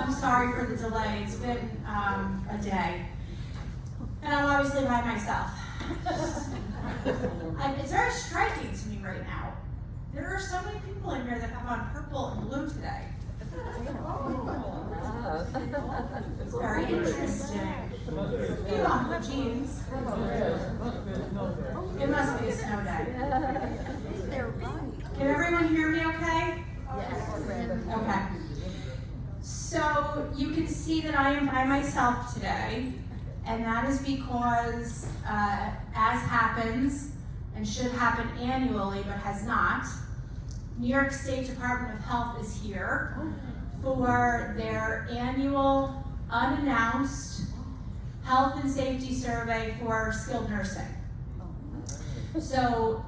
I'm sorry for the delay. It's been a day. And I'm obviously by myself. It's very striking to me right now. There are so many people in here that have on purple and blue today. It's very interesting. You on blue jeans. It must be a snow day. Can everyone hear me okay? Okay. So you can see that I am by myself today, and that is because, as happens and should happen annually but has not, New York State Department of Health is here for their annual unannounced health and safety survey for skilled nursing. So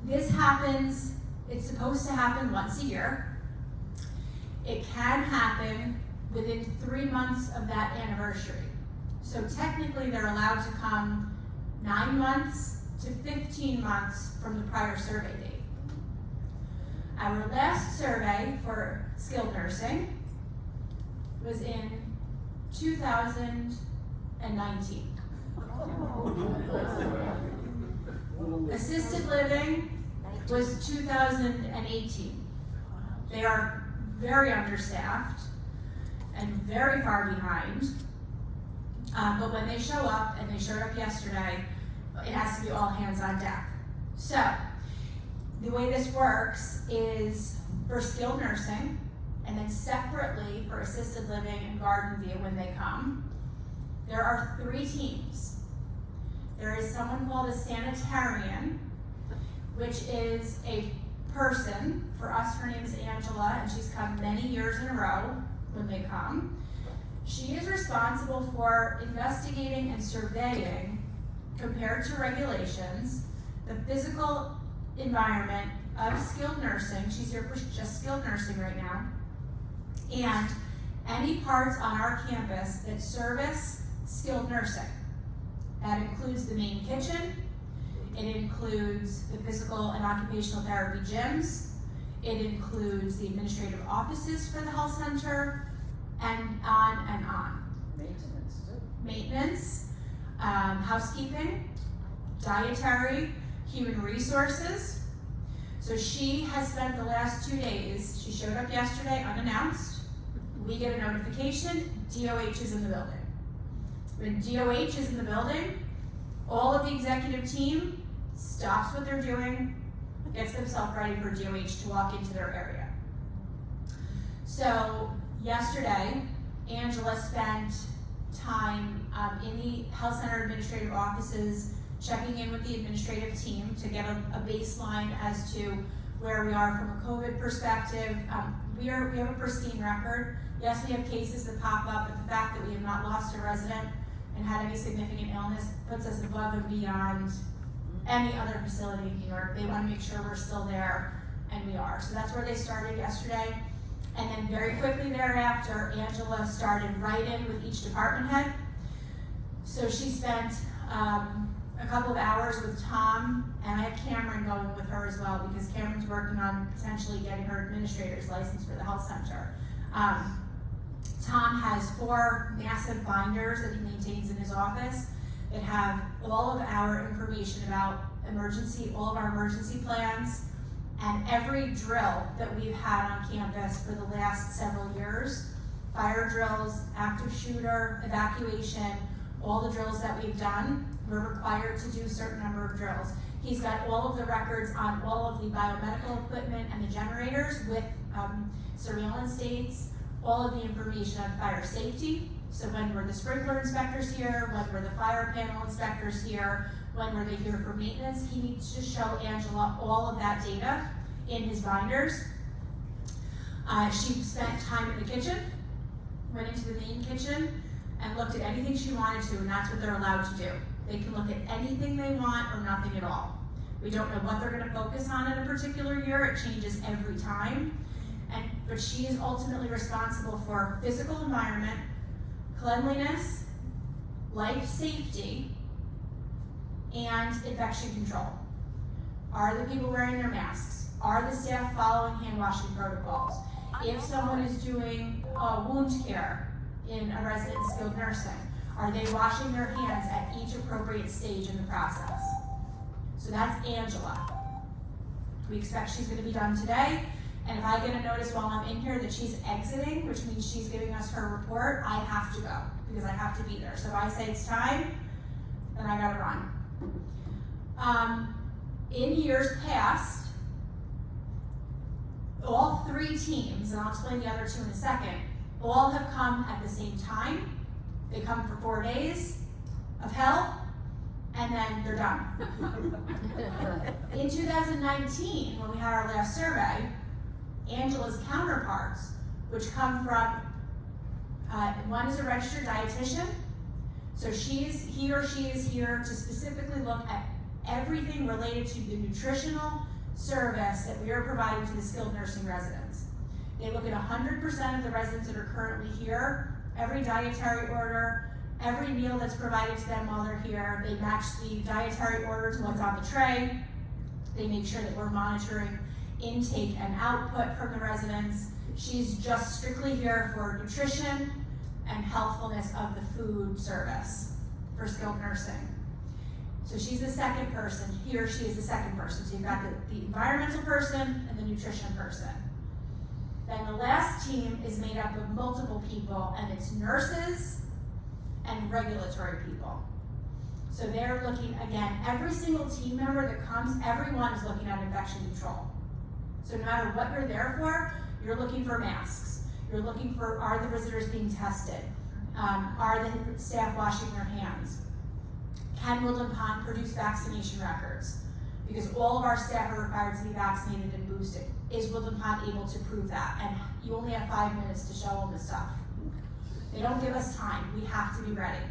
this happens, it's supposed to happen once a year. It can happen within 3 months of that anniversary. So technically they're allowed to come 9 months to 15 months from the prior survey date. Our last survey for skilled nursing was in 2019. Assisted living was 2018. They are very understaffed and very far behind. But when they show up, and they showed up yesterday, it has to be all hands on deck. So, the way this works is for skilled nursing, and then separately for assisted living and garden view when they come, there are 3 teams. There is someone called a sanitarian, which is a person. For us, her name is Angela, and she's come many years in a row when they come. She is responsible for investigating and surveying, compared to regulations, the physical environment of skilled nursing. She's here for just skilled nursing right now. And any parts on our campus that service skilled nursing. That includes the main kitchen. It includes the physical and occupational therapy gyms. It includes the administrative offices for the health center, and on and on. Maintenance too. Maintenance, housekeeping, dietary, human resources. So she has spent the last 2 days, she showed up yesterday unannounced. We get a notification, DOH is in the building. When DOH is in the building, all of the executive team stops what they're doing, gets themselves ready for DOH to walk into their area. So yesterday, Angela spent time in the health center administrative offices checking in with the administrative team to get a baseline as to where we are from a COVID perspective. We have a pristine record. Yes, we have cases that pop up, but the fact that we have not lost a resident and had any significant illness puts us above and beyond any other facility in New York. They want to make sure we're still there, and we are. So that's where they started yesterday. And then very quickly thereafter, Angela started right in with each department head. So she spent a couple of hours with Tom, and I have Cameron going with her as well, because Cameron's working on potentially getting her administrator's license for the health center. Tom has 4 massive binders that he maintains in his office that have all of our information about all of our emergency plans, and every drill that we've had on campus for the last several years, fire drills, active shooter, evacuation, all the drills that we've done, we're required to do a certain number of drills. He's got all of the records on all of the biomedical equipment and the generators with surveillance dates, all of the information on fire safety. So when were the sprinkler inspectors here, when were the fire panel inspectors here, when were they here for maintenance, he needs to show Angela all of that data in his binders. She spent time in the kitchen, went into the main kitchen, and looked at anything she wanted to, and that's what they're allowed to do. They can look at anything they want or nothing at all. We don't know what they're going to focus on in a particular year. It changes every time. But she is ultimately responsible for physical environment, cleanliness, life safety, and infection control. Are the people wearing their masks? Are the staff following hand washing protocols? If someone is doing wound care in a resident in skilled nursing, are they washing their hands at each appropriate stage in the process? So that's Angela. We expect she's going to be done today. And if I get a notice while I'm in here that she's exiting, which means she's giving us her report, I have to go because I have to be there. So if I say it's time, then I gotta run. In years past, all 3 teams, and I'll explain the other 2 in a second, all have come at the same time. They come for 4 days of hell, and then they're done. In 2019, when we had our last survey, Angela's counterparts, which come from, one is a registered dietitian, so he or she is here to specifically look at everything related to the nutritional service that we are providing to the skilled nursing residents. They look at 100% of the residents that are currently here, every dietary order, every meal that's provided to them while they're here. They match the dietary order to what's on the tray. They make sure that we're monitoring intake and output from the residents. She's just strictly here for nutrition and healthfulness of the food service for skilled nursing. So she's the second person. He or she is the second person. So you've got the environmental person and the nutrition person. Then the last team is made up of multiple people, and it's nurses and regulatory people. So they're looking, again, every single team member that comes, everyone is looking at infection control. So no matter what you're there for, you're looking for masks. You're looking for, are the visitors being tested? Are the staff washing their hands? Can Wilden Pond produce vaccination records? Because all of our staff are required to be vaccinated and boosted. Is Wilden Pond able to prove that? And you only have 5 minutes to show them the stuff. They don't give us time. We have to be ready.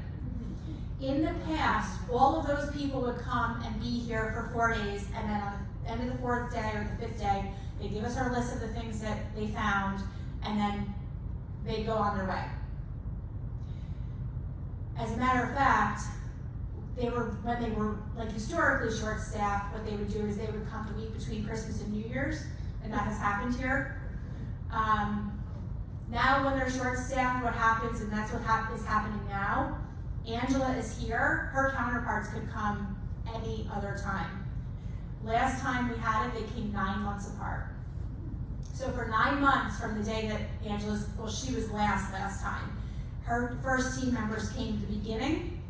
In the past, all of those people would come and be here for 4 days, and then on the end of the 4th day or the 5th day, they give us our list of the things that they found, and then they go on their way. As a matter of fact, when they were like historically short-staffed, what they would do is they would come the week between Christmas and New Year's, and that has happened here. Now when they're short-staffed, what happens, and that's what is happening now, Angela is here, her counterparts could come any other time. Last time we had it, they came 9 months apart. So for 9 months from the day that she was last time, her first team members came at the beginning,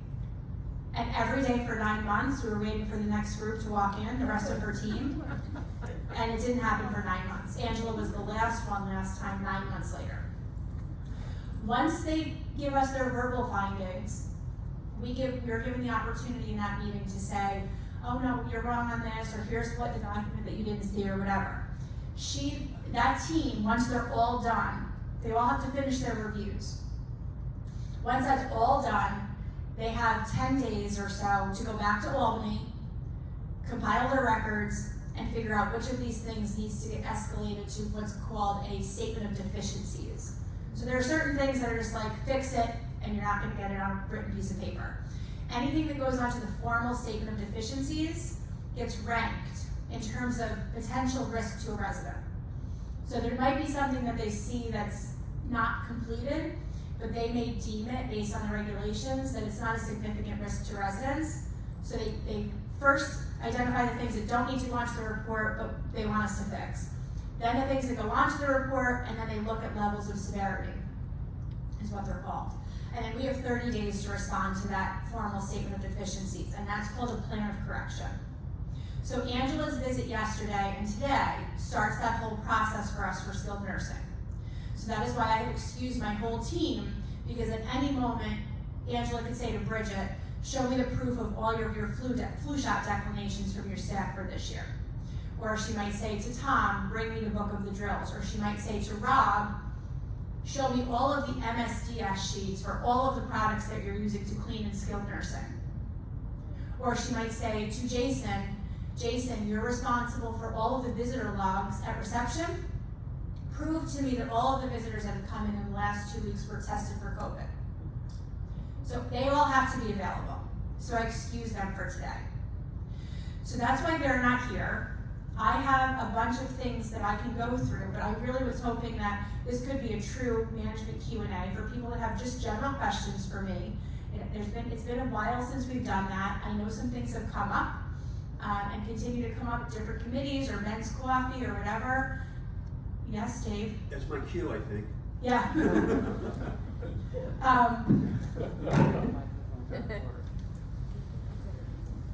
and every day for 9 months, we were waiting for the next group to walk in, the rest of her team, and it didn't happen for 9 months. Angela was the last one last time, 9 months later. Once they give us their verbal findings, we're given the opportunity in that meeting to say, oh no, you're wrong on this, or here's what the document that you didn't see, or whatever. That team, once they're all done, they all have to finish their reviews. Once that's all done, they have 10 days or so to go back to Albany, compile their records, and figure out which of these things needs to get escalated to what's called a statement of deficiencies. So there are certain things that are just like, fix it, and you're not gonna get it on a written piece of paper. Anything that goes onto the formal statement of deficiencies gets ranked in terms of potential risk to a resident. So there might be something that they see that's not completed, but they may deem it, based on the regulations, that it's not a significant risk to residents. So they first identify the things that don't need to go onto the report, but they want us to fix. Then the things that go onto the report, and then they look at levels of severity, is what they're called. And then we have 30 days to respond to that formal statement of deficiencies, and that's called a plan of correction. So Angela's visit yesterday and today starts that whole process for us for skilled nursing. So that is why I have excused my whole team, because at any moment, Angela could say to Bridget, show me the proof of all your flu shot declinations from your staff for this year. Or she might say to Tom, bring me the book of the drills. Or she might say to Rob, show me all of the MSDS sheets for all of the products that you're using to clean in skilled nursing. Or she might say to Jason, you're responsible for all of the visitor logs at reception. Prove to me that all of the visitors that have come in the last 2 weeks were tested for COVID. So they all have to be available. So I excuse them for today. So that's why they're not here. I have a bunch of things that I can go through, but I really was hoping that this could be a true management Q&A for people that have just general questions for me. It's been a while since we've done that. I know some things have come up and continue to come up at different committees or men's coffee or whatever. Yes, Dave? That's my cue, I think. Yeah.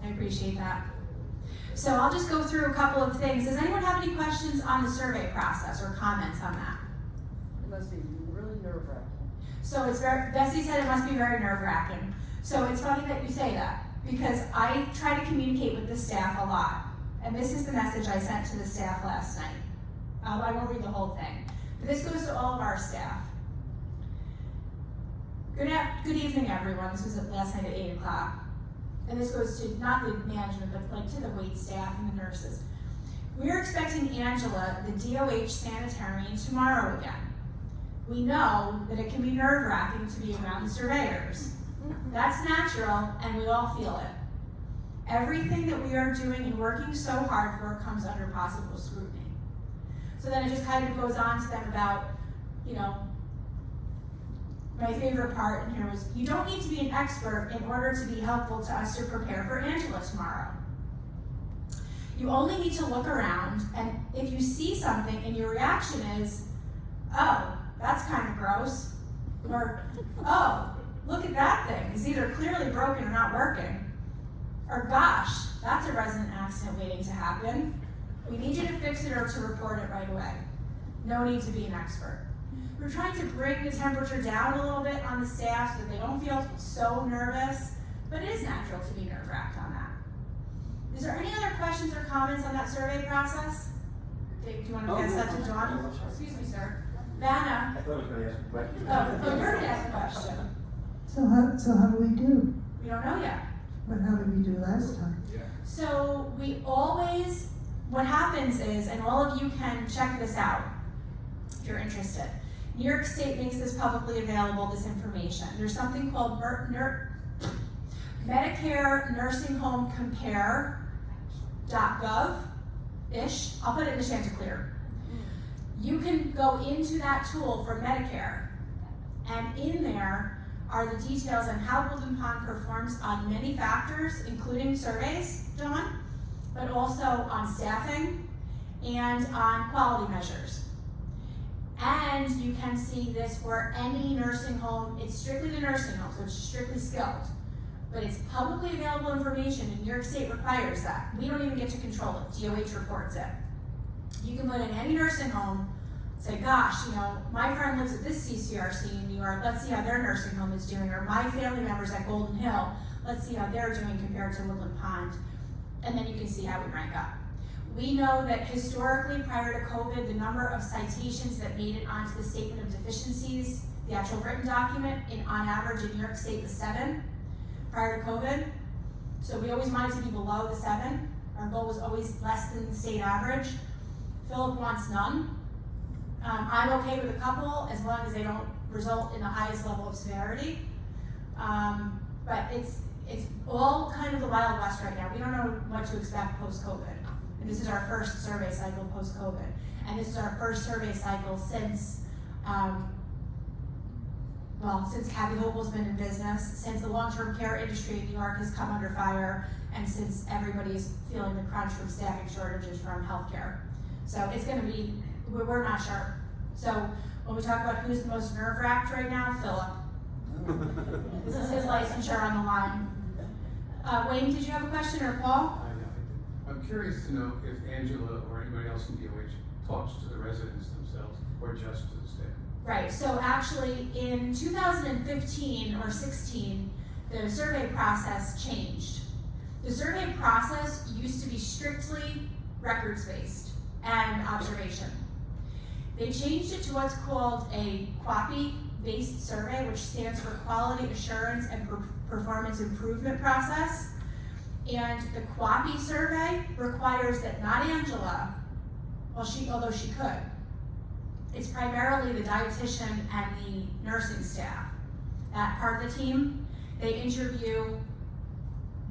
I appreciate that. So I'll just go through a couple of things. Does anyone have any questions on the survey process or comments on that? It must be really nerve-wracking. So it's Bessie said it must be very nerve-wracking. So it's funny that you say that, because I try to communicate with the staff a lot. And this is the message I sent to the staff last night. I won't read the whole thing. But this goes to all of our staff. Good evening, everyone. This was last night at 8 o'clock. And this goes to not the management, but like to the wait staff and the nurses. We're expecting Angela, the DOH sanitarian, tomorrow again. We know that it can be nerve-wracking to be around the surveyors. That's natural, and we all feel it. Everything that we are doing and working so hard for comes under possible scrutiny. So then it just kind of goes on to them about, you know, my favorite part in here was, you don't need to be an expert in order to be helpful to us to prepare for Angela tomorrow. You only need to look around, and if you see something and your reaction is, oh, that's kind of gross, or, oh, look at that thing, it's either clearly broken or not working, or gosh, that's a resident accident waiting to happen. We need you to fix it or to report it right away. No need to be an expert. We're trying to bring the temperature down a little bit on the staff so that they don't feel so nervous, but it is natural to be nerve-wracked on that. Is there any other questions or comments on that survey process? Dave, do you want to pass that to John? Excuse me, sir. Vanna. I thought I was going to ask a question. Oh, you're going to ask a question. So how do we do? We don't know yet. But how did we do last time? So we always, what happens is, and all of you can check this out if you're interested. New York State makes this publicly available, this information. There's something called Medicare Nursing Home Compare.gov-ish. I'll put it in the Chanticleer. You can go into that tool for Medicare, and in there are the details on how Woodland Pond performs on many factors, including surveys, Dawn, but also on staffing and on quality measures. And you can see this for any nursing home. It's strictly the nursing home, so it's strictly skilled. But it's publicly available information, and New York State requires that. We don't even get to control it. DOH reports it. You can put in any nursing home, say, gosh, you know, my friend lives at this CCRC in New York, let's see how their nursing home is doing, or my family members at Golden Hill, let's see how they're doing compared to Woodland Pond. And then you can see how we rank up. We know that historically, prior to COVID, the number of citations that made it onto the Statement of Deficiencies, the actual written document, on average in New York State was 7 prior to COVID. So we always wanted to be below the 7. Our goal was always less than the state average. Philip wants none. I'm okay with a couple as long as they don't result in the highest level of severity. But it's all kind of the Wild West right now. We don't know what to expect post-COVID. And this is our first survey cycle post-COVID. And this is our first survey cycle since, since Kathy Hochul's been in business, since the long-term care industry in New York has come under fire, and since everybody's feeling the crunch from staffing shortages from healthcare. So it's gonna be, we're not sure. So when we talk about who's the most nerve-wracked right now, Philip. This is his licensure on the line. Wayne, did you have a question, or Paul? I'm curious to know if Angela or anybody else in DOH talks to the residents themselves or just to the staff. Right, so actually in 2015 or 16, the survey process changed. The survey process used to be strictly records-based and observation. They changed it to what's called a QAPI-based survey, which stands for Quality Assurance and Performance Improvement Process. And the QAPI survey requires that not Angela, although she could, it's primarily the dietitian and the nursing staff, that part of the team. They interview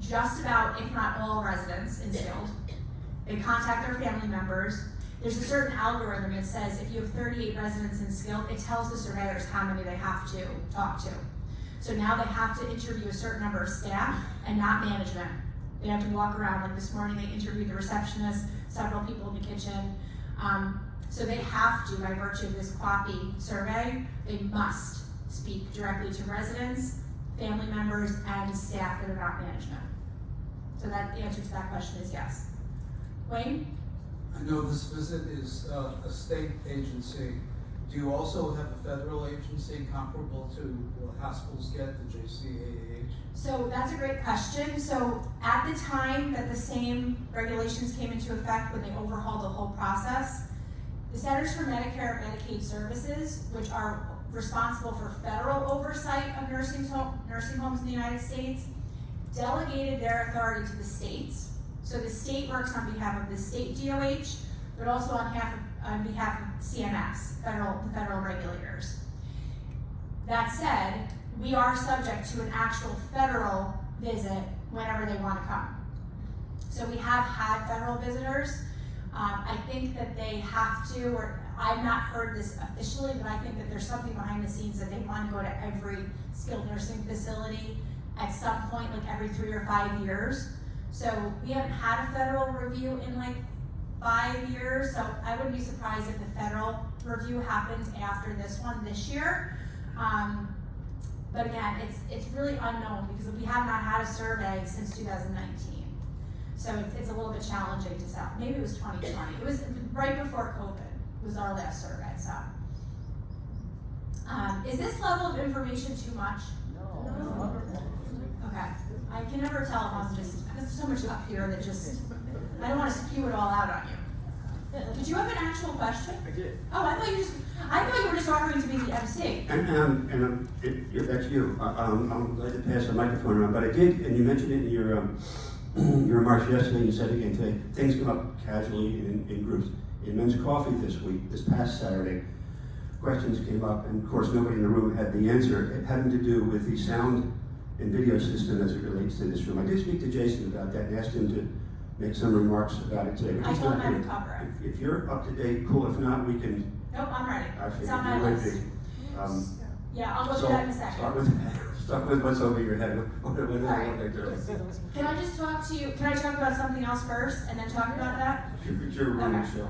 just about, if not all, residents in skilled. They contact their family members. There's a certain algorithm that says if you have 38 residents in skilled, it tells the surveyors how many they have to talk to. So now they have to interview a certain number of staff and not management. They have to walk around, like this morning they interviewed the receptionist, several people in the kitchen. So they have to, by virtue of this QAPI survey, they must speak directly to residents, family members, and staff that are not management. So that the answer to that question is yes. Wayne? I know this visit is a state agency. Do you also have a federal agency comparable to what hospitals get, the JCAH? So that's a great question. So at the time that the same regulations came into effect when they overhauled the whole process, the Centers for Medicare and Medicaid Services, which are responsible for federal oversight of nursing homes in the United States, delegated their authority to the states. So the state works on behalf of the state DOH, but also on behalf of CMS, the federal regulators. That said, we are subject to an actual federal visit whenever they want to come. So we have had federal visitors. I think that they have to, or I've not heard this officially, but I think that there's something behind the scenes that they want to go to every skilled nursing facility at some point, like every 3 or 5 years. So we haven't had a federal review in like 5 years, so I wouldn't be surprised if the federal review happened after this one this year. But again, it's really unknown because we have not had a survey since 2019. So it's a little bit challenging to tell. Maybe it was 2020. It was right before COVID was our last survey, so. Is this level of information too much? No. Okay, I can never tell if I'm just, there's so much up here that just, I don't want to spew it all out on you. Did you have an actual question? I did. Oh, I thought you were just offering to be the MC. That's you. I'm glad to pass the microphone around, but I did, and you mentioned it in your remarks yesterday, you said it again today, things come up casually in groups. In Men's Coffee this past Saturday, questions came up, and of course nobody in the room had the answer. It had to do with the sound and video system as it relates to this room. I did speak to Jason about that and asked him to make some remarks about it today. I told him I would cover it. If you're up to date, cool. If not, we can. Nope, I'm ready. I It's figured on my you would list. be. Yeah, I'll go So, through that in a second. start with what's over your head. What they do. Can I just talk to you, can I talk about something else first and then talk about that? It's your room, Okay. so.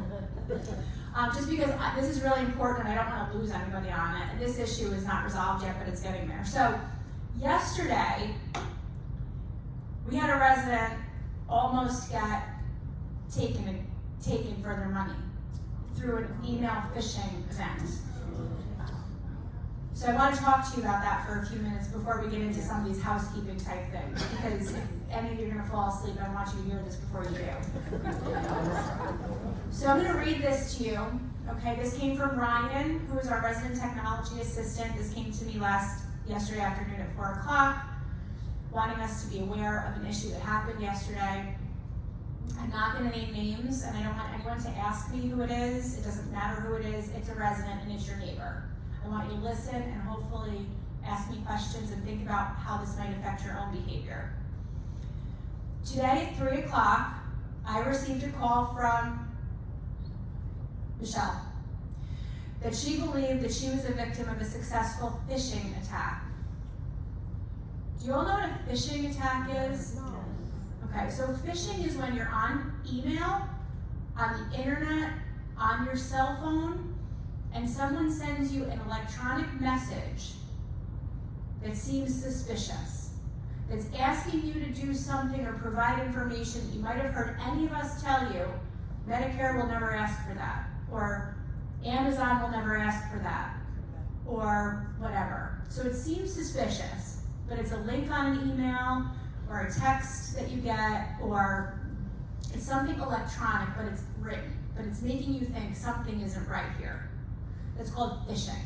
Just because this is really important and I don't want to lose anybody on it. And this issue is not resolved yet, but it's getting there. So yesterday, we had a resident almost get taken for their money through an email phishing event. So I want to talk to you about that for a few minutes before we get into some of these housekeeping type things, because if any of you are going to fall asleep, I want you to hear this before you do. So I'm going to read this to you. Okay, this came from Ryan, who is our resident technology assistant. This came to me yesterday afternoon at 4 o'clock, wanting us to be aware of an issue that happened yesterday. I'm not going to name names, and I don't want anyone to ask me who it is. It doesn't matter who it is. It's a resident, and it's your neighbor. I want you to listen and hopefully ask me questions and think about how this might affect your own behavior. Today at 3 o'clock, I received a call from Michelle that she believed that she was a victim of a successful phishing attack. Do you all know what a phishing attack is? No. Okay, so phishing is when you're on email, on the internet, on your cell phone, and someone sends you an electronic message that seems suspicious, that's asking you to do something or provide information that you might have heard any of us tell you, Medicare will never ask for that, or Amazon will never ask for that, or whatever. So it seems suspicious, but it's a link on an email, or a text that you get, or it's something electronic, but it's written, but it's making you think something isn't right here. That's called phishing.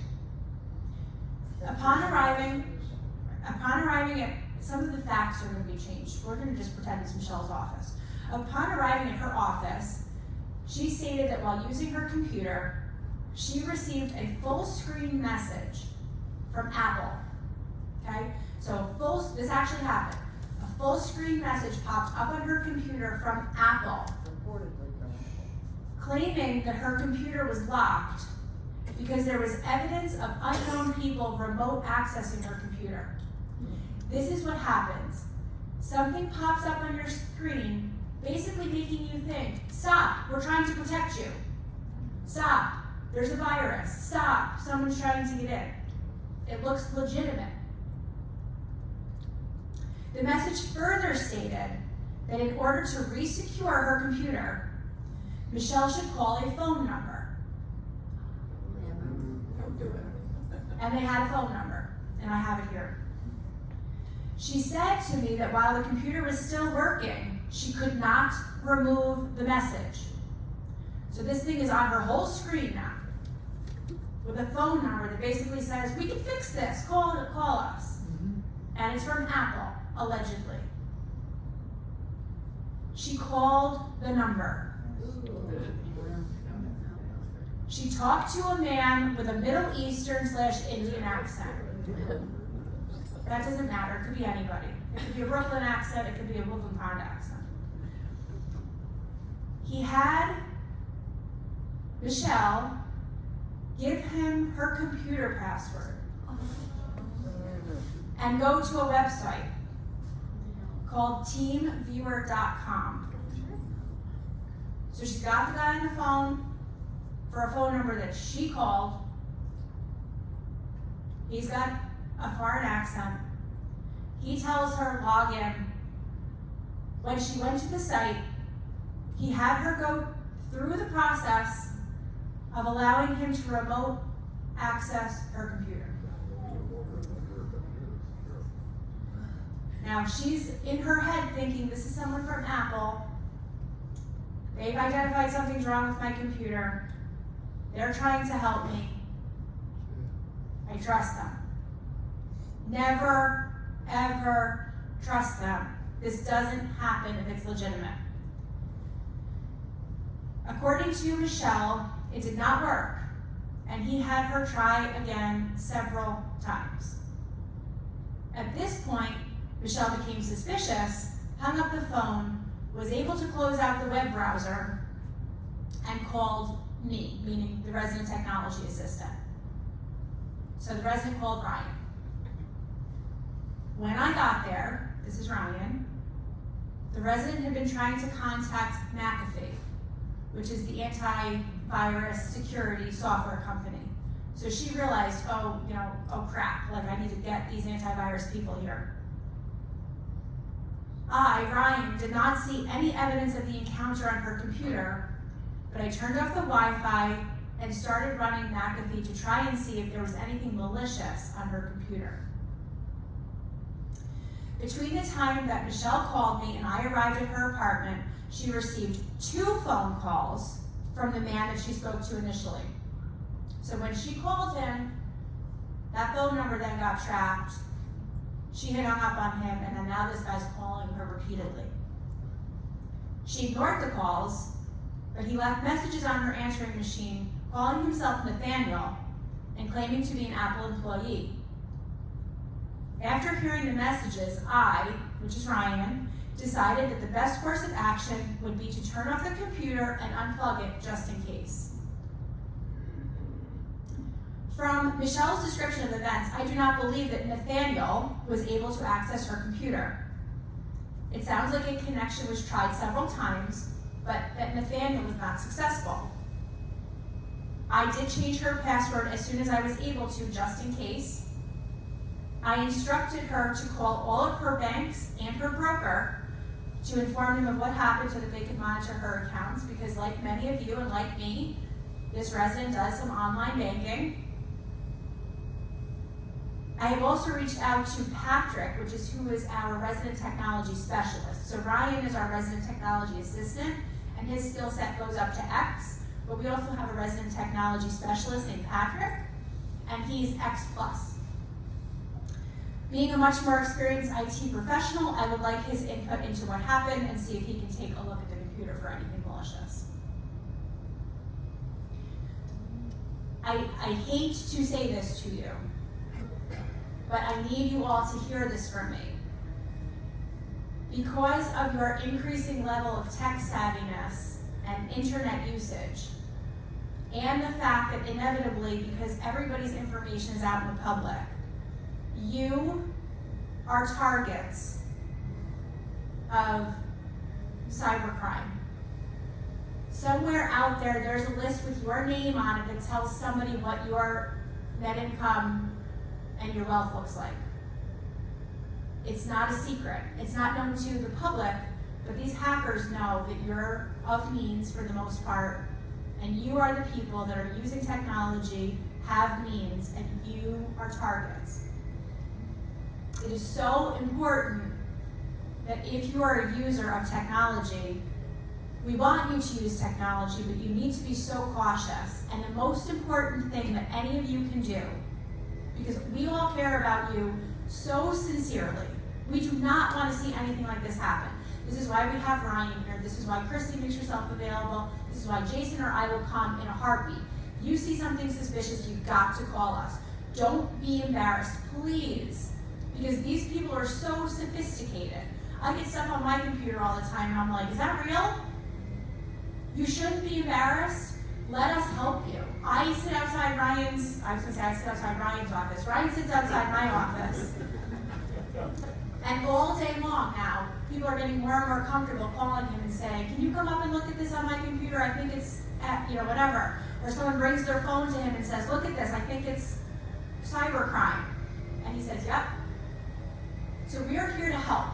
Upon arriving at, some of the facts are going to be changed. We're going to just pretend it's Michelle's office. Upon arriving at her office, she stated that while using her computer, she received a full screen message from Apple. Okay? So this actually happened. A full screen message popped up on her computer from Apple. Reportedly. claiming that her computer was locked because there was evidence of unknown people remote accessing her computer. This is what happens. Something pops up on your screen, basically making you think, stop, we're trying to protect you. Stop, there's a virus. Stop, someone's trying to get in. It looks legitimate. The message further stated that in order to re-secure her computer, Michelle should call a phone number. Don't do it. And they had a phone number, and I have it here. She said to me that while the computer was still working, she could not remove the message. So this thing is on her whole screen now, with a phone number that basically says, we can fix this, call us. And it's from Apple, allegedly. She called the number. She talked to a man with a Middle Eastern/Indian accent. That doesn't matter, it could be anybody. It could be a Brooklyn accent, it could be a Brooklyn Pond accent. He had Michelle give him her computer password and go to a website called teamviewer.com. So she's got the guy on the phone for a phone number that she called. He's got a foreign accent. He tells her log in. When she went to the site, he had her go through the process of allowing him to remote access her computer. Now she's in her head thinking, this is someone from Apple. They've identified something's wrong with my computer. They're trying to help me. I trust them. Never, ever trust them. This doesn't happen if it's legitimate. According to Michelle, it did not work, and he had her try again several times. At this point, Michelle became suspicious, hung up the phone, was able to close out the web browser, and called me, meaning the resident technology assistant. So the resident called Ryan. When I got there, this is Ryan, the resident had been trying to contact McAfee, which is the antivirus security software company. So she realized, oh crap, like I need to get these antivirus people here. I, Ryan, did not see any evidence of the encounter on her computer, but I turned off the Wi-Fi and started running McAfee to try and see if there was anything malicious on her computer. Between the time that Michelle called me and I arrived at her apartment, she received 2 phone calls from the man that she spoke to initially. So when she called him, that phone number then got tracked. She had hung up on him, and then now this guy's calling her repeatedly. She ignored the calls, but he left messages on her answering machine, calling himself Nathaniel and claiming to be an Apple employee. After hearing the messages, I, which is Ryan, decided that the best course of action would be to turn off the computer and unplug it just in case. From Michelle's description of events, I do not believe that Nathaniel was able to access her computer. It sounds like a connection was tried several times, but that Nathaniel was not successful. I did change her password as soon as I was able to, just in case. I instructed her to call all of her banks and her broker to inform them of what happened so that they could monitor her accounts, because like many of you and like me, this resident does some online banking. I have also reached out to Patrick, who is our resident technology specialist. So Ryan is our resident technology assistant, and his skill set goes up to X, but we also have a resident technology specialist named Patrick, and he's X+. Being a much more experienced IT professional, I would like his input into what happened and see if he can take a look at the computer for anything malicious. I hate to say this to you, but I need you all to hear this from me. Because of your increasing level of tech savviness, and internet usage, and the fact that inevitably, because everybody's information is out in the public, you are targets of cybercrime. Somewhere out there, there's a list with your name on it that tells somebody what your net income and your wealth looks like. It's not a secret. It's not known to the public, but these hackers know that you're of means for the most part, and you are the people that are using technology, have means, and you are targets. It is so important that if you are a user of technology, we want you to use technology, but you need to be so cautious. And the most important thing that any of you can do, because we all care about you so sincerely, we do not want to see anything like this happen. This is why we have Ryan here. This is why Christy makes herself available. This is why Jason or I will come in a heartbeat. You see something suspicious, you've got to call us. Don't be embarrassed, please, because these people are so sophisticated. I get stuff on my computer all the time and I'm like, is that real? You shouldn't be embarrassed. Let us help you. I sit outside Ryan's office. Ryan sits outside my office. And all day long now, people are getting more and more comfortable calling him and saying, can you come up and look at this on my computer? I think it's, whatever. Or someone brings their phone to him and says, look at this, I think it's cybercrime. And he says, yep. So we are here to help.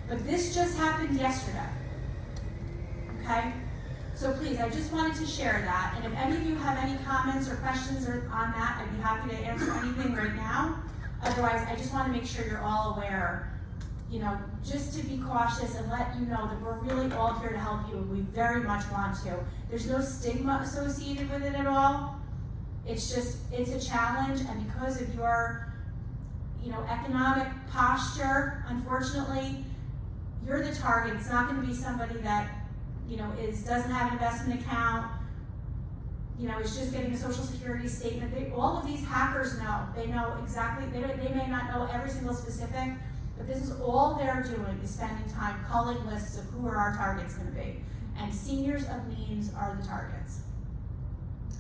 But this just happened yesterday. Okay? So please, I just wanted to share that. And if any of you have any comments or questions on that, I'd be happy to answer anything right now. Otherwise, I just want to make sure you're all aware, just to be cautious and let you know that we're really all here to help you, and we very much want to. There's no stigma associated with it at all. It's a challenge, and because of your, economic posture, unfortunately, you're the target. It's not going to be somebody that, doesn't have an investment account, is just getting a social security statement. All of these hackers know. They know exactly, they may not know every single specific, but this is all they're doing is spending time culling lists of who are our targets going to be. And seniors of means are the targets,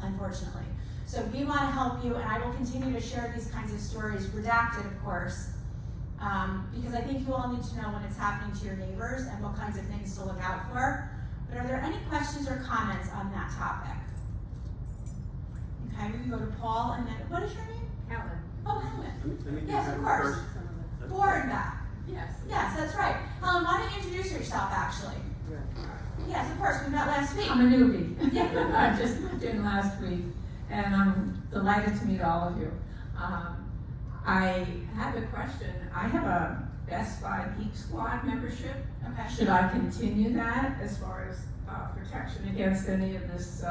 unfortunately. So we want to help you, and I will continue to share these kinds of stories, redacted of course, because I think you all need to know when it's happening to your neighbors and what kinds of things to look out for. But are there any questions or comments on that topic? Okay, we can go to Paul, and then, what is your name? Helen. Oh, Helen. Let me Yes, have of it course. first. Forward and back. Yes. Yes, that's right. Helen, why don't you introduce yourself, actually? Yes, of course, we met last week. I'm a newbie. Yeah. I just moved in last week, and I'm delighted to meet all of you. I have a question. I have a Best Buy Geek Squad membership. Okay. Should I continue that as far as protection against any of this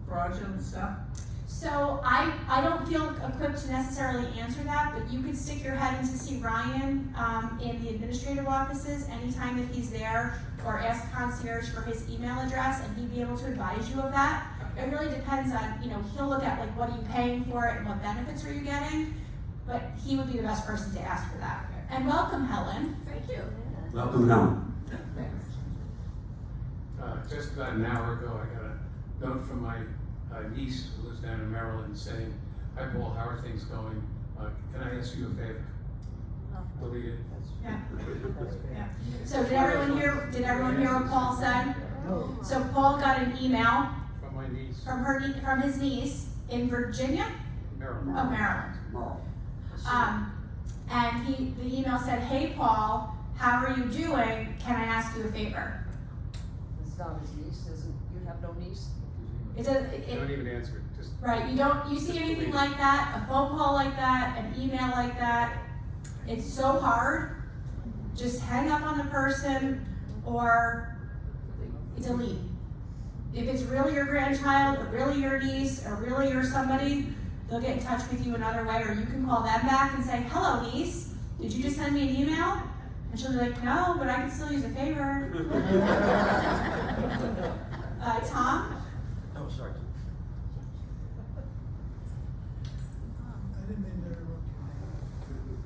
fraudulent stuff? So I don't feel equipped to necessarily answer that, but you could stick your head in to see Ryan in the administrative offices anytime that he's there, or ask concierge for his email address, and he'd be able to advise you of that. It really depends on, he'll look at like what are you paying for it and what benefits are you getting, but he would be the best person to ask for that. And welcome, Helen. Thank you. Welcome, Helen. Just about an hour ago, I got a note from my niece who lives down in Maryland saying, hi Paul, how are things going? Can I ask you a favor? Delete it. Yeah. Yeah. So did everyone hear what Paul said? So Paul got an email From my niece, from his niece in Virginia? Maryland. Oh, Maryland. And the email said, hey Paul, how are you doing? Can I ask you a favor? It's not his niece, you have no niece? It does, Don't even answer it, just. right, you see anything like that, a phone call like that, an email like that, it's so hard. Just hang up on the person or delete. If it's really your grandchild, or really your niece, or really your somebody, they'll get in touch with you another way, or you can call them back and say, hello niece, did you just send me an email? And she'll be like, no, but I can still use a favor. Tom? Oh, sorry. I didn't mean to interrupt you.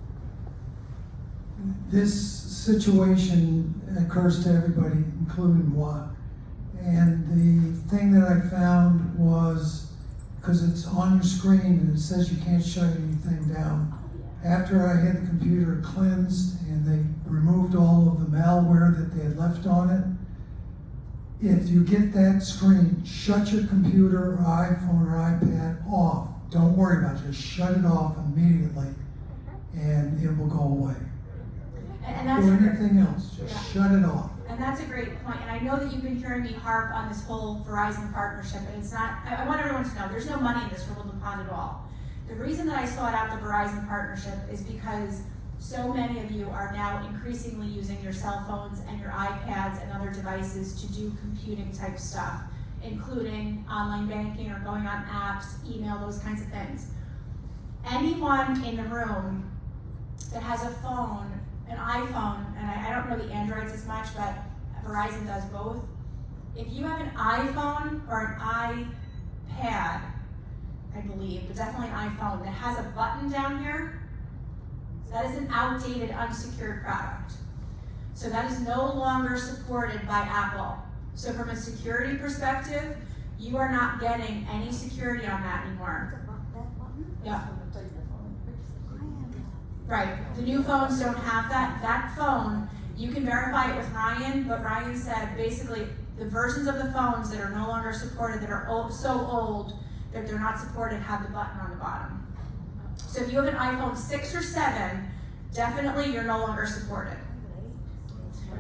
This situation occurs to everybody, including moi. And And the thing that I found was, because it's on your screen and it says you can't shut anything down. After I had the computer cleansed and they removed all of the malware that they had left on it, if you get that screen, shut your computer or iPhone or iPad off. Don't worry about it, just shut it off immediately and it will go away. And that's Or a great, anything else, just shut it off. and that's a great point. And I know that you've been hearing me harp on this whole Verizon partnership, and it's not, I want everyone to know, there's no money in this for Woodland Pond at all. The reason that I sought out the Verizon partnership is because so many of you are now increasingly using your cell phones and your iPads and other devices to do computing type stuff, including online banking or going on apps, email, those kinds of things. Anyone in the room that has a phone, an iPhone, and I don't know the Androids as much, but Verizon does both. If you have an iPhone or an iPad, I believe, but definitely an iPhone that has a button down here, that is an outdated, unsecured product. So that is no longer supported by Apple. So from a security perspective, you are not getting any security on that anymore. Yeah. Right, the new phones don't have that. That phone, you can verify it with Ryan, but Ryan said basically the versions of the phones that are no longer supported, that are old, so old that they're not supported, have the button on the bottom. So if you have an iPhone 6 or 7, definitely you're no longer supported.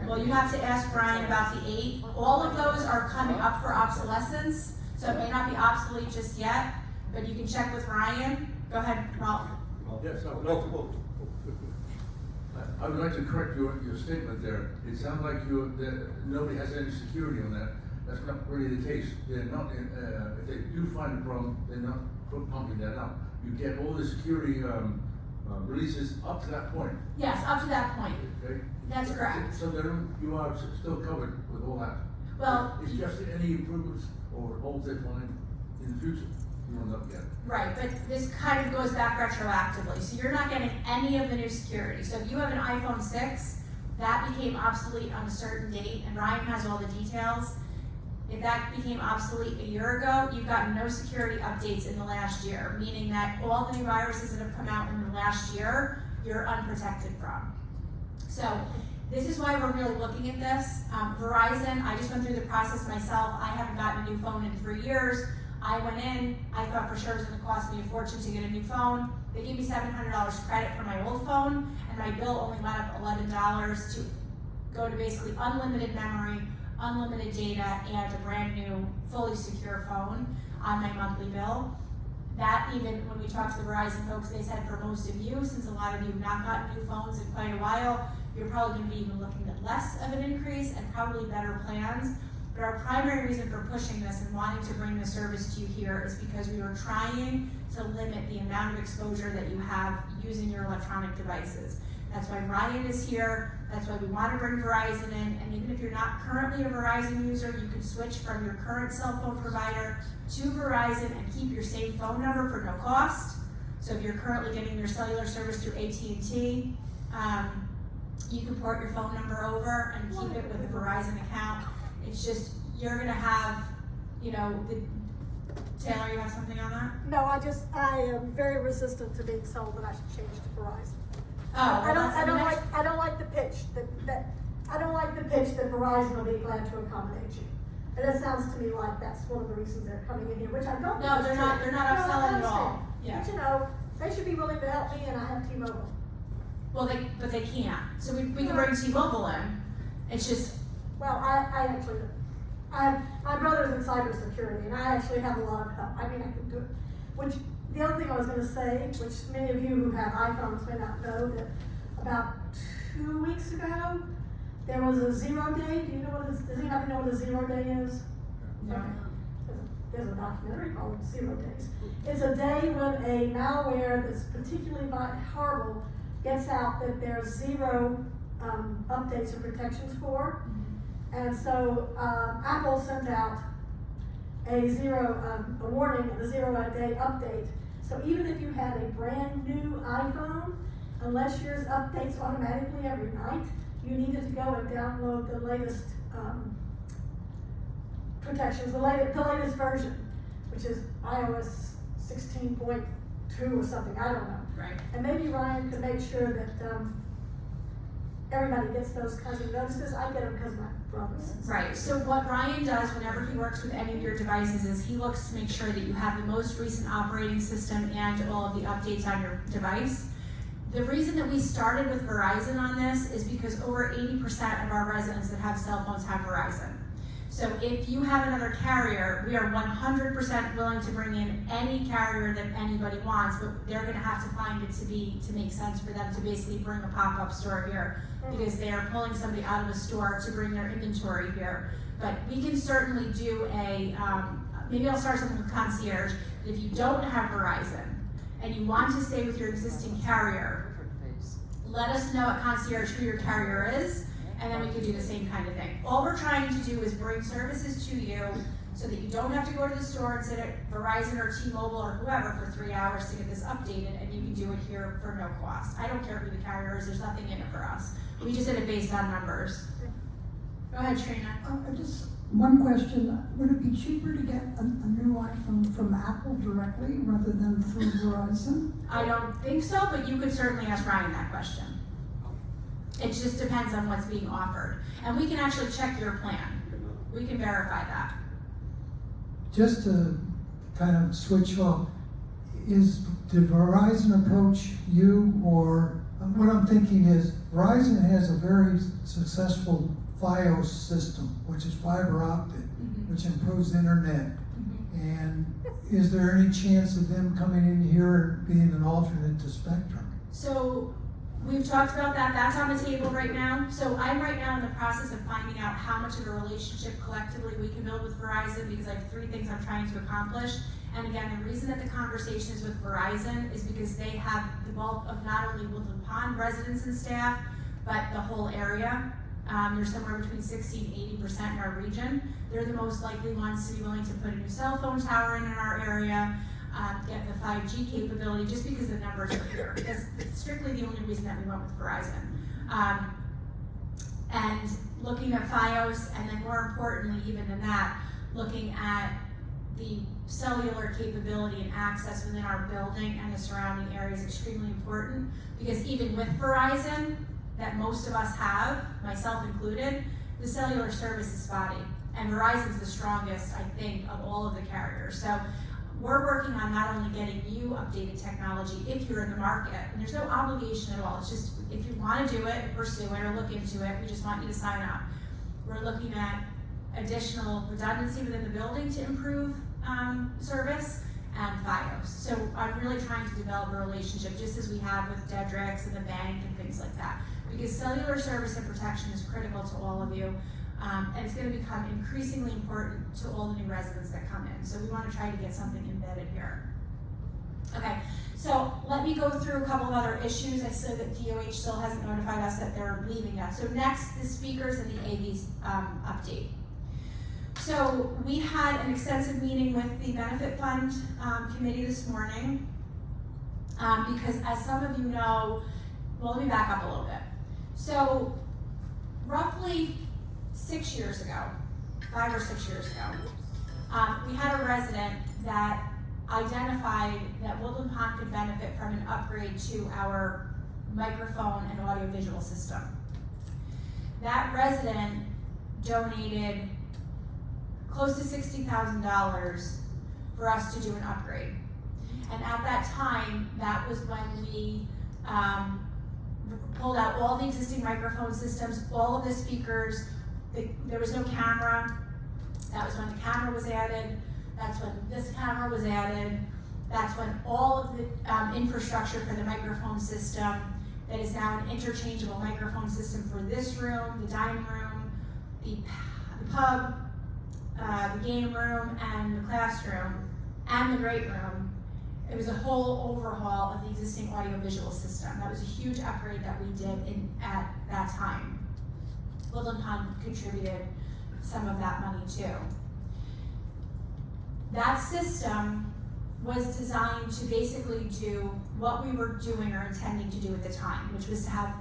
Well, you have to ask Brian about the 8. All of those are coming up for obsolescence, so it may not be obsolete just yet, but you can check with Ryan. Go ahead, Ralph. Yes, I would like to correct your statement there. It sounds like nobody has any security on that. That's not really the case. They're not, if they do find a problem, they're not pumping that out. You get all the security releases up to that point. Yes, up to that point. Okay? That's correct. So then you are still covered with all that. Well, It's just any improvements or holes they find in the future. You will not get. right, but this kind of goes back retroactively. So you're not getting any of the new security. So if you have an iPhone 6, that became obsolete on a certain date, and Ryan has all the details. If that became obsolete a year ago, you've gotten no security updates in the last year, meaning that all the new viruses that have come out in the last year, you're unprotected from. So this is why we're really looking at this. Verizon, I just went through the process myself. I haven't gotten a new phone in 3 years. I went in, I thought for sure it was gonna cost me a fortune to get a new phone. They gave me $700 credit for my old phone, and my bill only went up $11 to go to basically unlimited memory, unlimited data, and a brand new, fully secure phone on my monthly bill. That even, when we talked to the Verizon folks, they said for most of you, since a lot of you have not gotten new phones in quite a while, you're probably gonna be even looking at less of an increase and probably better plans. But our primary reason for pushing this and wanting to bring the service to you here is because we were trying to limit the amount of exposure that you have using your electronic devices. That's why Ryan is here, that's why we want to bring Verizon in, and even if you're not currently a Verizon user, you can switch from your current cell phone provider to Verizon and keep your same phone number for no cost. So if you're currently getting your cellular service through AT&T, you can port your phone number over and keep it with a Verizon account. It's just, you're gonna have, you know, Taylor, you have something on that? No, I am very resistant to being told that I should change to Verizon. Oh, well, I don't like the pitch I don't like the pitch that Verizon will be glad to accommodate you. And it sounds to me like that's one of the reasons they're coming in here, which I don't think No, is they're true. not upselling at all. Yeah. But you know, they should be willing to help me, and I have T-Mobile. Well, but they can't. So we can bring T-Mobile in. It's just, Well, my brother's in cybersecurity, and I actually have a lot of help. I mean, I can do it. Which, the other thing I was gonna say, which many of you who have iPhones may not know, that about 2 weeks ago, there was a 0 day. Do you know what does anybody know what a 0 day is? no. Okay. There's a documentary called 0 Days. It's a day when a malware that's particularly horrible gets out that there's 0 updates and protections for. And so Apple sent out a warning of a 0 day update. So even if you had a brand new iPhone, unless yours updates automatically every night, you needed to go and download the latest protections, the latest version, which is iOS 16.2 or something, I don't know. Right. And maybe Ryan could make sure that, everybody gets those kinds of notices. I get them because of my brothers. Right, so what Ryan does whenever he works with any of your devices is he looks to make sure that you have the most recent operating system and all of the updates on your device. The reason that we started with Verizon on this is because over 80% of our residents that have cell phones have Verizon. So if you have another carrier, we are 100% willing to bring in any carrier that anybody wants, but they're gonna have to find it to make sense for them to basically bring a pop-up store here, because they are pulling somebody out of a store to bring their inventory here. But we can certainly do maybe I'll start something with concierge. If you don't have Verizon and you want to stay with your existing carrier, let us know at concierge who your carrier is, and then we can do the same kind of thing. All we're trying to do is bring services to you so that you don't have to go to the store and sit at Verizon or T-Mobile or whoever for 3 hours to get this updated, and you can do it here for no cost. I don't care who the carrier is, there's nothing in it for us. We just did it based on numbers. Go ahead, Trina. Just one question, would it be cheaper to get a new iPhone from Apple directly rather than through Verizon? I don't think so, but you could certainly ask Ryan that question. It just depends on what's being offered. And we can actually check your plan. We can verify that. Just to kind of switch off, did Verizon approach you, or what I'm thinking is Verizon has a very successful Fios system, which is fiber optic, which improves the internet. And is there any chance of them coming in here and being an alternate to Spectrum? So we've talked about that. That's on the table right now. So I'm right now in the process of finding out how much of a relationship collectively we can build with Verizon, because I have 3 things I'm trying to accomplish. And again, the reason that the conversation is with Verizon is because they have the bulk of not only Woodland Pond residents and staff, but the whole area. They're somewhere between 60 and 80% in our region. They're the most likely ones to be willing to put a new cell phone tower in our area, get the 5G capability, just because the numbers are here. That's strictly the only reason that we went with Verizon. And looking at Fios, and then more importantly even than that, looking at the cellular capability and access within our building and the surrounding area is extremely important, because even with Verizon, that most of us have, myself included, the cellular service is spotty. And Verizon's the strongest, I think, of all of the carriers. So we're working on not only getting you updated technology if you're in the market, and there's no obligation at all. It's just, if you want to do it, pursue it, or look into it, we just want you to sign up. We're looking at additional redundancy within the building to improve service, and Fios. So I'm really trying to develop a relationship, just as we have with Dedrix and the bank and things like that. Because cellular service and protection is critical to all of you, and it's going to become increasingly important to all the new residents that come in. So we want to try to get something embedded here. Okay, so let me go through a couple of other issues. I said that DOH still hasn't notified us that they're leaving yet. So next, the speakers and the AVs update. So we had an extensive meeting with the Benefit Fund committee this morning, because as some of you know, well, let me back up a little bit. So roughly 6 years ago, 5 or 6 years ago, we had a resident that identified that Woodland Pond could benefit from an upgrade to our microphone and audiovisual system. That resident donated close to $60,000 for us to do an upgrade. And at that time, that was when we pulled out all the existing microphone systems, all of the speakers. There was no camera. That was when the camera was added. That's when this camera was added. That's when all of the infrastructure for the microphone system, that is now an interchangeable microphone system for this room, the dining room, the pub, the game room, and the classroom, and the great room. It was a whole overhaul of the existing audiovisual system. That was a huge upgrade that we did at that time. Woodland Pond contributed some of that money too. That system was designed to basically do what we were doing or intending to do at the time, which was to have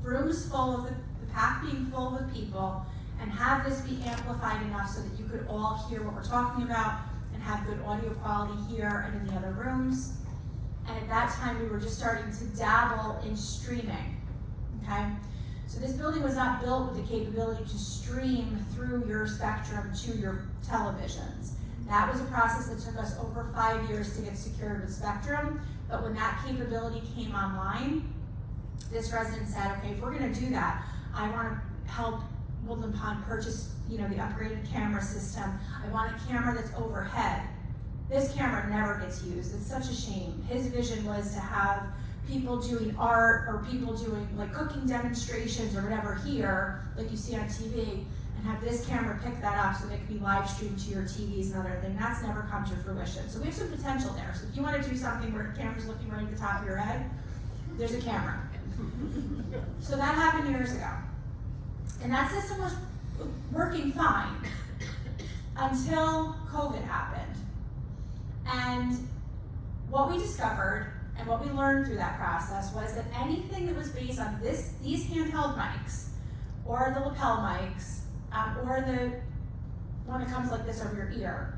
rooms full of the pack being full with people, and have this be amplified enough so that you could all hear what we're talking about and have good audio quality here and in the other rooms. And at that time, we were just starting to dabble in streaming, okay? So this building was not built with the capability to stream through your spectrum to your televisions. That was a process that took us over 5 years to get secured with Spectrum, but when that capability came online, this resident said, okay, if we're gonna do that, I wanna help Woodland Pond purchase, the upgraded camera system. I want a camera that's overhead. This camera never gets used. It's such a shame. His vision was to have people doing art or people doing like cooking demonstrations or whatever here, like you see on TV, and have this camera pick that up so that it can be live streamed to your TVs and other things. That's never come to fruition. So we have some potential there. So if you want to do something where the camera's looking right at the top of your head, there's a camera. So that happened years ago. And that system was working fine until COVID happened. And what we discovered and what we learned through that process was that anything that was based on these handheld mics, or the lapel mics, or the one that comes like this over your ear,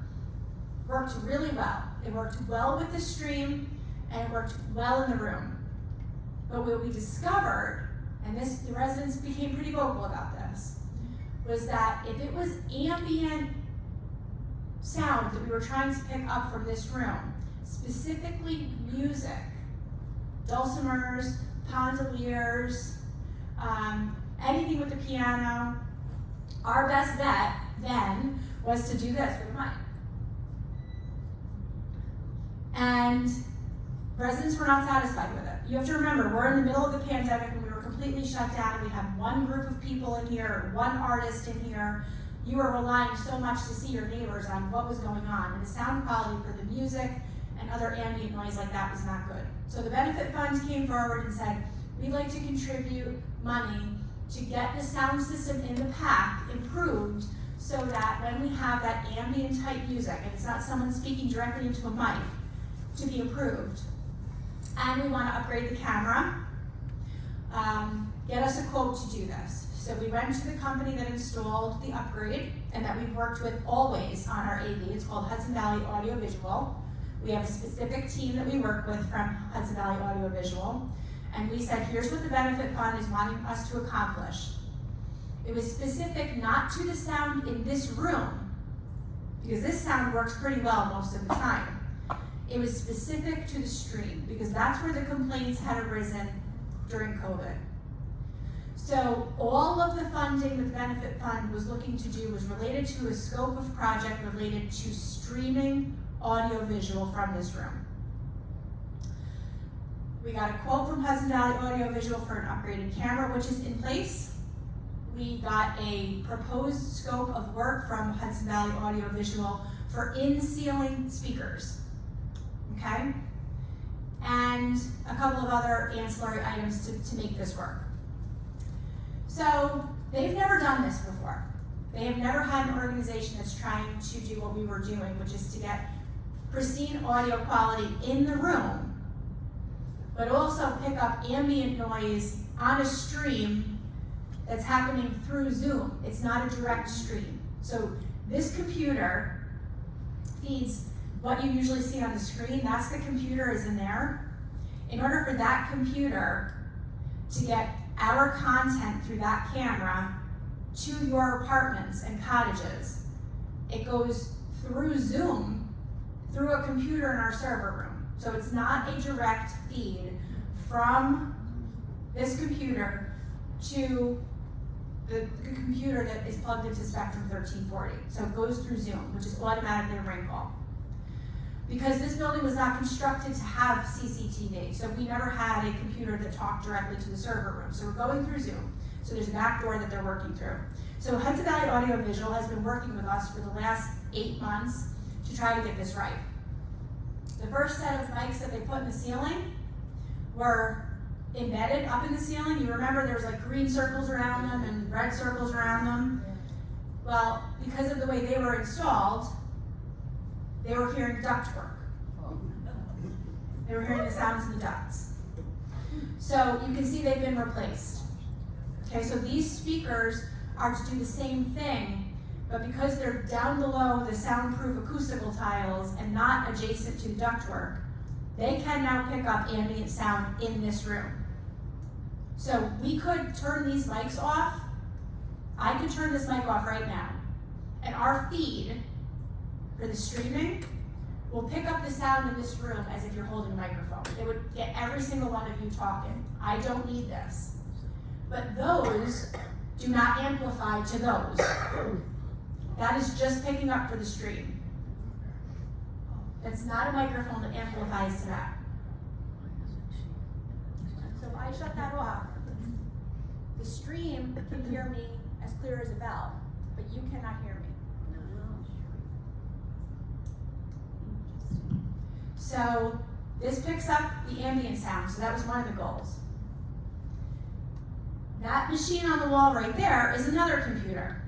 worked really well. It worked well with the stream, and it worked well in the room. But what we discovered, and the residents became pretty vocal about this, was that if it was ambient sound that we were trying to pick up from this room, specifically music, dulcimers, pondaliers, anything with the piano, our best bet then was to do this with a mic. And residents were not satisfied with it. You have to remember, we're in the middle of the pandemic and we were completely shut down. We had one group of people in here, one artist in here. You were relying so much to see your neighbors on what was going on, and the sound quality for the music and other ambient noise like that was not good. So the benefit fund came forward and said, we'd like to contribute money to get the sound system in the PAC improved so that when we have that ambient type music, and it's not someone speaking directly into a mic, to be improved. And we want to upgrade the camera, get us a quote to do this. So we went to the company that installed the upgrade and that we've worked with always on our AV. It's called Hudson Valley Audio Visual. We have a specific team that we work with from Hudson Valley Audio Visual. And we said, here's what the benefit fund is wanting us to accomplish. It was specific not to the sound in this room, because this sound works pretty well most of the time. It was specific to the stream, because that's where the complaints had arisen during COVID. So all of the funding that the benefit fund was looking to do was related to a scope of project related to streaming audio visual from this room. We got a quote from Hudson Valley Audio Visual for an upgraded camera, which is in place. We got a proposed scope of work from Hudson Valley Audio Visual for in-ceiling speakers, okay? And a couple of other ancillary items to make this work. So they've never done this before. They have never had an organization that's trying to do what we were doing, which is to get pristine audio quality in the room, but also pick up ambient noise on a stream that's happening through Zoom. It's not a direct stream. So this computer feeds what you usually see on the screen. That's the computer is in there. In order for that computer to get our content through that camera to your apartments and cottages, it goes through Zoom, through a computer in our server room. So it's not a direct feed from this computer to the computer that is plugged into Spectrum 1340. So it goes through Zoom, which is automatically a ring call. Because this building was not constructed to have CCTV, so we never had a computer that talked directly to the server room. So we're going through Zoom. So there's a back door that they're working through. So Hudson Valley Audio Visual has been working with us for the last 8 months to try to get this right. The first set of mics that they put in the ceiling were embedded up in the ceiling. You remember there was like green circles around them and red circles around them. Well, because of the way they were installed, they were hearing ductwork. They were hearing the sounds in the ducts. So you can see they've been replaced. Okay, so these speakers are to do the same thing, but because they're down below the soundproof acoustical tiles and not adjacent to ductwork, they can now pick up ambient sound in this room. So we could turn these mics off. I could turn this mic off right now, and our feed for the streaming will pick up the sound in this room as if you're holding a microphone. It would get every single one of you talking. I don't need this. But those do not amplify to those. That is just picking up for the stream. That's not a microphone that amplifies to that. So if I shut that off, the stream can hear me as clear as a bell, but you cannot hear me. So this picks up the ambient sound, so that was one of the goals. That machine on the wall right there is another computer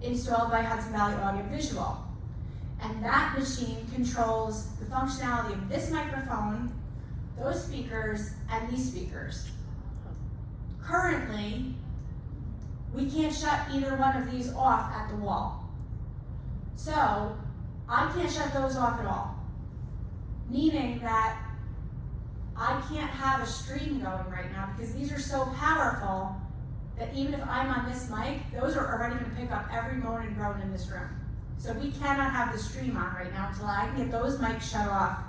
installed by Hudson Valley Audio Visual. And that machine controls the functionality of this microphone, those speakers, and these speakers. Currently, we can't shut either one of these off at the wall. So I can't shut those off at all. Meaning that I can't have a stream going right now because these are so powerful that even if I'm on this mic, those are already going to pick up every moan and groan in this room. So we cannot have the stream on right now until I can get those mics shut off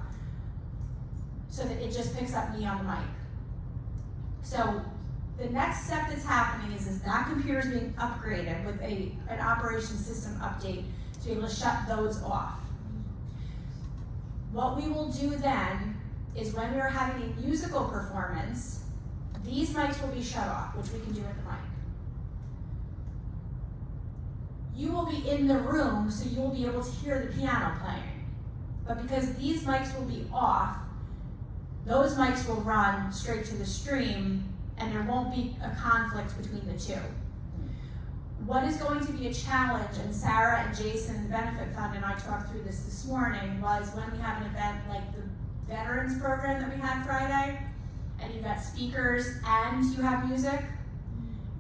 so that it just picks up me on the mic. So the next step that's happening is that computer is being upgraded with an operation system update to be able to shut those off. What we will do then is when we are having a musical performance, these mics will be shut off, which we can do with the mic. You will be in the room, so you will be able to hear the piano playing. But because these mics will be off, those mics will run straight to the stream, and there won't be a conflict between the two. What is going to be a challenge, and Sarah and Jason, the Benefit Fund, and I talked through this morning, was when we have an event like the Veterans Program that we had Friday, and you've got speakers and you have music,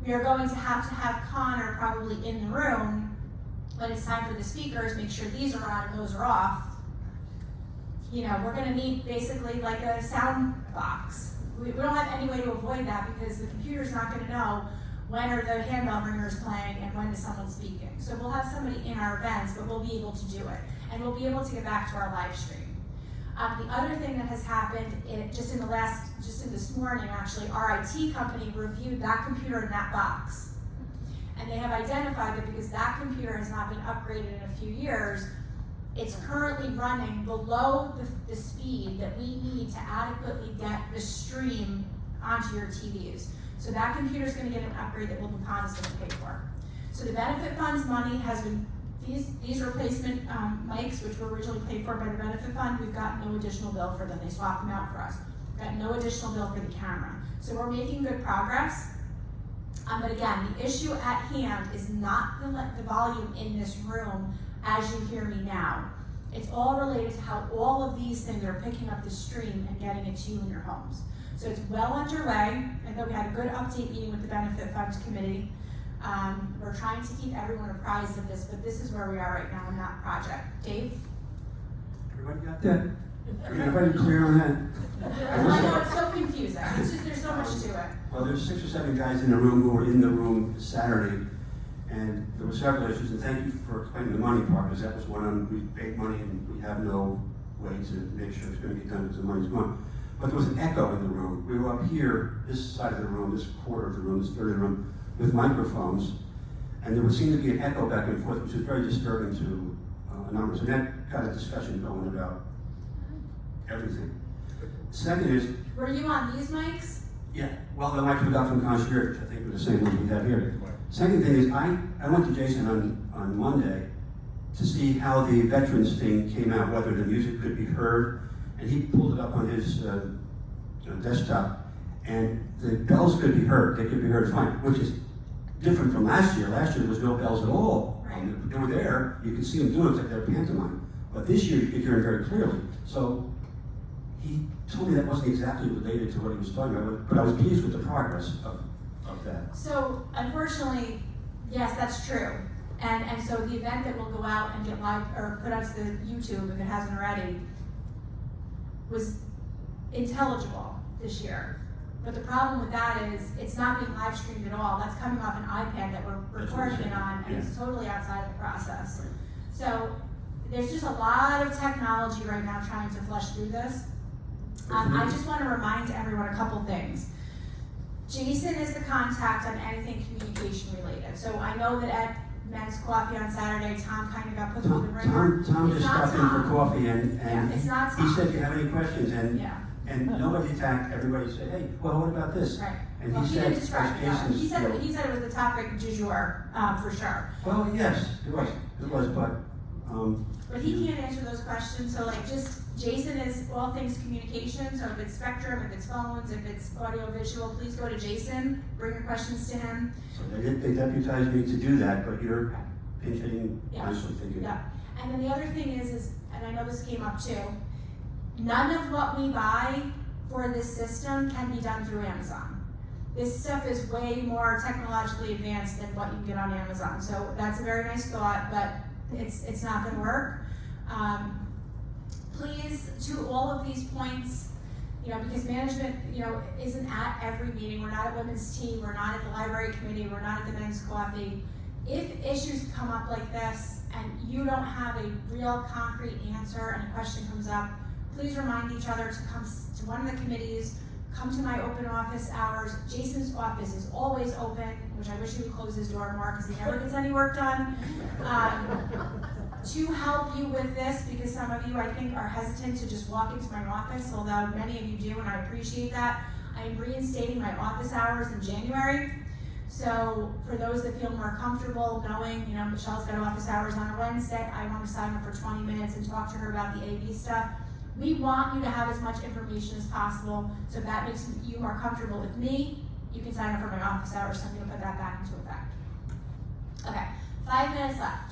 we are going to have Connor probably in the room when it's time for the speakers, make sure these are on and those are off. You know, we're gonna need basically like a sound box. We don't have any way to avoid that because the computer's not gonna know when are the handbell ringers playing and when is someone speaking. So we'll have somebody in our events, but we'll be able to do it. And we'll be able to get back to our live stream. The other thing that has happened, just in this morning actually, our IT company reviewed that computer and that box. And they have identified that because that computer has not been upgraded in a few years, it's currently running below the speed that we need to adequately get the stream onto your TVs. So that computer is going to get an upgrade that Wilton is going to pay for. So the Benefit Fund's money has been, these replacement mics, which were originally paid for by the Benefit Fund, we've got no additional bill for them. They swapped them out for us. We've got no additional bill for the camera. So we're making good progress. But again, the issue at hand is not the volume in this room as you hear me now. It's all related to how all of these things are picking up the stream and getting it to you in your homes. So it's well underway. I thought we had a good update meeting with the Benefit Fund Committee. We're trying to keep everyone apprised of this, but this is where we are right now in that project. Dave? Everybody got that? Everybody clear on that? I know it's so confusing. It's just, there's so much to it. Well, there's 6 or 7 guys in the room who were in the room Saturday, and there were several issues, and thank you for explaining the money part, because that was one of them. We paid money and we have no way to make sure it's going to get done because the money's gone. But there was an echo in the room. We were up here, this side of the room, this quarter of the room, this third of the room, with microphones, and there would seem to be an echo back and forth, which is very disturbing to numbers, and that got a discussion going about everything. Second is, Were you on these mics? yeah, well, the mics we got from Concierge, I think were the same ones we have here. Second thing is, I went to Jason on Monday to see how the veterans thing came out, whether the music could be heard, and he pulled it up on his desktop, and the bells could be heard. They could be heard fine, which is different from last year. Last year there was no bells at all. Right. They were there, you could see them doing it, it's like they're pantomime. But this year you could hear it very clearly. So he told me that wasn't exactly related to what he was talking about, but I was pleased with the progress of that. So unfortunately, Yes, that's true. And so the event that will go out and get live, or put onto the YouTube if it hasn't already, was intelligible this year. But the problem with that is, it's not being live streamed at all. That's coming off an iPad that we're That's what I'm recording it saying. on, and Yeah. it's totally outside of the process. So, there's just a lot of technology right now trying to flush through this. I just wanna remind everyone a couple things. Jason is the contact on anything communication related. So I know that at Men's Coffee on Saturday, Tom kind of got put through the ringer. Tom It's just not stopped in for Tom. coffee Yeah, and it's not he Tom. said, "Do you have any questions?" Yeah, And nobody attacked, everybody said, "Hey, well, what about this?" right. And Well, he he said, didn't "That's describe it, no. Jason's He said, field." he said it was the topic du jour, for sure. Well, yes, it was, but, But he can't answer those questions, so like Jason is all things communication, so if it's spectrum, if it's phones, if it's audio visual, please go to Jason, bring your questions to him. so they deputized me to do that, but you're pinch hitting Yeah. nicely, thank you. Yeah, and then the other thing is, and I know this came up too, none of what we buy for this system can be done through Amazon. This stuff is way more technologically advanced than what you can get on Amazon, so that's a very nice thought, but it's not gonna work. Please, to all of these points, because management, isn't at every meeting, we're not at women's tea, we're not at the library committee, we're not at the men's coffee. If issues come up like this and you don't have a real concrete answer and a question comes up, please remind each other to come to one of the committees, come to my open office hours. Jason's office is always open, which I wish he would close his door more because he never gets any work done. To help you with this, because some of you, I think, are hesitant to just walk into my office, although many of you do, and I appreciate that. I am reinstating my office hours in January. So for those that feel more comfortable knowing, Michelle's got office hours on a Wednesday, I want to sign up for 20 minutes and talk to her about the AV stuff. We want you to have as much information as possible, so if that makes you more comfortable with me, you can sign up for my office hours, so I'm gonna put that back into effect. Okay, 5 minutes left.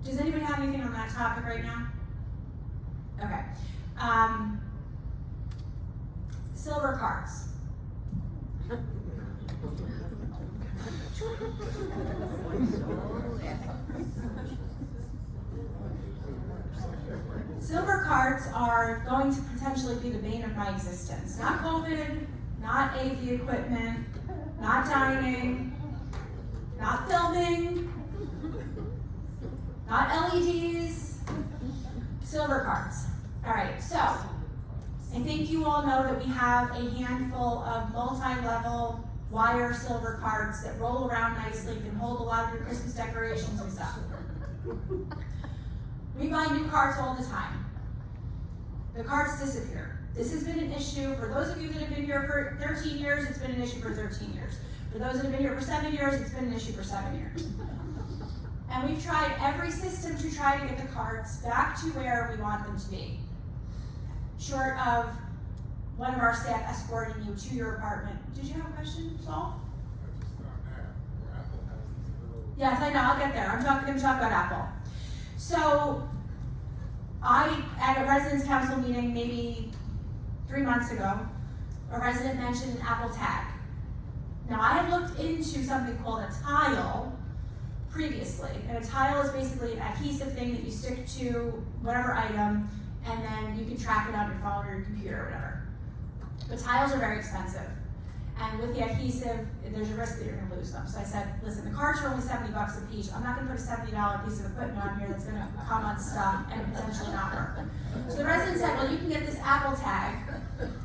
Does anybody have anything on that topic right now? Okay. Silver cards. Silver cards are going to potentially be the bane of my existence. Not COVID, not AV equipment, not dining, not filming, not LEDs, silver cards. All right, so I think you all know that we have a handful of multi-level wire silver cards that roll around nicely, can hold a lot of your Christmas decorations and stuff. We buy new cards all the time. The cards disappear. This has been an issue for those of you that have been here for 13 years, it's been an issue for 13 years. For those that have been here for 7 years, it's been an issue for 7 years. And we've tried every system to try to get the cards back to where we want them to be. Short of one of our staff escorting you to your apartment. Did you have a question, Saul? Yes, I know, I'll get there. I'm going to talk about Apple. So, at a residents council meeting maybe 3 months ago, a resident mentioned an Apple Tag. Now, I had looked into something called a tile previously, and a tile is basically an adhesive thing that you stick to whatever item, and then you can track it on your phone or your computer or whatever. But tiles are very expensive, and with the adhesive, there's a risk that you're gonna lose them. So I said, listen, the cards are only $70 a piece. I'm not gonna put a $70 piece of equipment on here that's gonna come unstuck and potentially not work. So the resident said, well, you can get this Apple Tag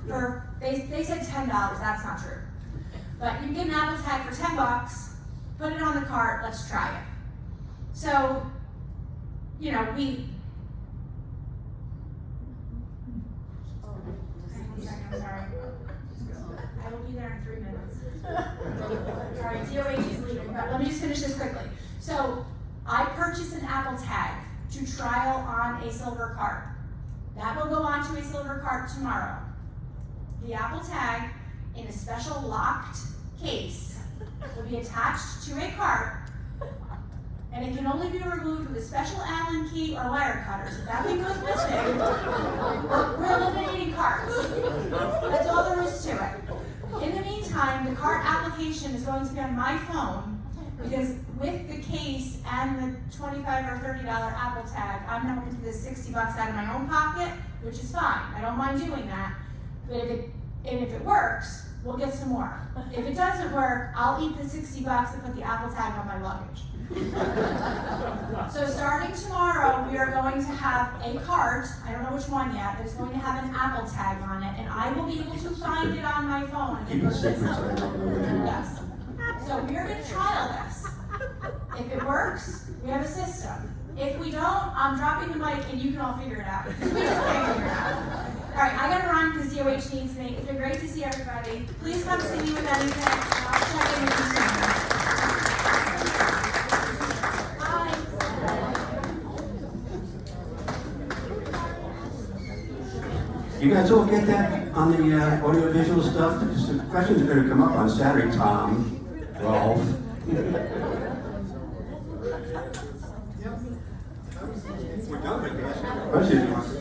for, they said $10, that's not true. But you can get an Apple Tag for $10, put it on the cart, let's try it. So, we, I'm sorry. I will be there in 3 minutes. All right, DOH is leaving, but let me just finish this quickly. So, I purchased an Apple Tag to trial on a silver cart. That will go onto a silver cart tomorrow. The Apple Tag, in a special locked case, will be attached to a cart, and it can only be removed with a special Allen key or wire cutters. If that thing goes missing, we're eliminating carts. That's all there is to it. In the meantime, the cart application application is going to be on my phone, because with the case and the $25 or $30 Apple tag, I'm having to do the $60 out of my own pocket, which is fine, I don't mind doing that. But if it works, we'll get some more. If it doesn't work, I'll eat the $60 and put the Apple tag on my luggage. So starting tomorrow, we are going to have a cart, I don't know which one yet, but it's going to have an Apple tag on it, and I will be able to find it on my phone. Keep it secret, so I don't know what it is. Yes. So we are gonna trial this. If it works, we have a system. If we don't, I'm dropping the mic and you can all figure it out. We just can't figure it out. All right, I gotta run because DOH needs me. It's been great to see everybody. Please come see me with anything, and I'll check in with you soon. Bye. You guys all get that on the audiovisual stuff? Because the questions are going to come up on Saturday, Tom, Rolf. We're done with this.